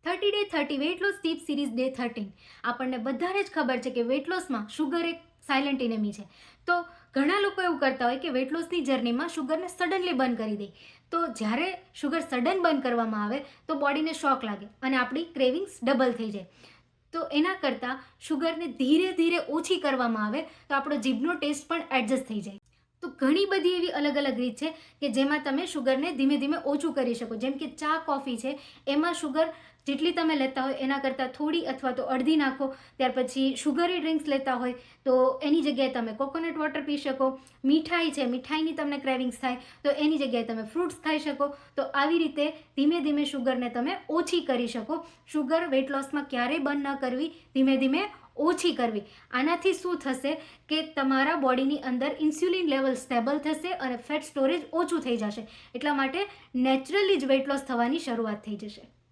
30 Day 30 weight loss tip series day 13. આપણને બધાને જ ખબર છે કે વેટ લોસમાં શુગર એક સાયલન્ટ એનેમી છે. તો ઘણા લોકો એવું કરતા હોય કે વેટ લોસની જર્નીમાં શુગરને સડનલી બંધ કરી દે. તો જ્યારે શુગર સડન બંધ કરવામાં આવે તો બોડીને શોક લાગે અને આપણી ક્રેવિંગ્સ ડબલ થઈ જાય. તો એના કરતાં શુગરને ધીરે ધીરે ઓછી કરવામાં આવે તો આપણો જીભનો ટેસ્ટ પણ એડજસ્ટ થઈ જાય. તો ઘણી બધી એવી અલગ અલગ રીત છે કે જેમાં તમે શુગરને ધીમે ધીમે ઓછું કરી શકો. જેમ કે ચા કોફી છે, એમાં શુગર જેટલી તમે લેતા હોય એના કરતાં થોડી અથવા તો અડધી નાખો. ત્યાર પછી શુગરી ડ્રિંક્સ લેતા હોય તો એની જગ્યાએ તમે કોકોનટ વોટર પી શકો. મીઠાઈ છે, મીઠાઈની તમને ક્રેવિંગ્સ થાય તો એની જગ્યાએ તમે ફ્રૂટ્સ ખાઈ શકો. તો આવી રીતે ધીમે ધીમે શુગરને તમે ઓછી કરી શકો. શુગર વેટ લોસમાં ક્યારેય બંધ ન કરવી, ધીમે ધીમે ઓછી કરવી. આનાથી શું થશે કે તમારા બોડીની અંદર ઇન્સ્યુલિન લેવલ સ્ટેબલ થશે અને ફેટ સ્ટોરેજ ઓછું થઈ જશે. એટલા માટે નેચરલી જ વેટ લોસ થવાની શરૂઆત થઈ જશે.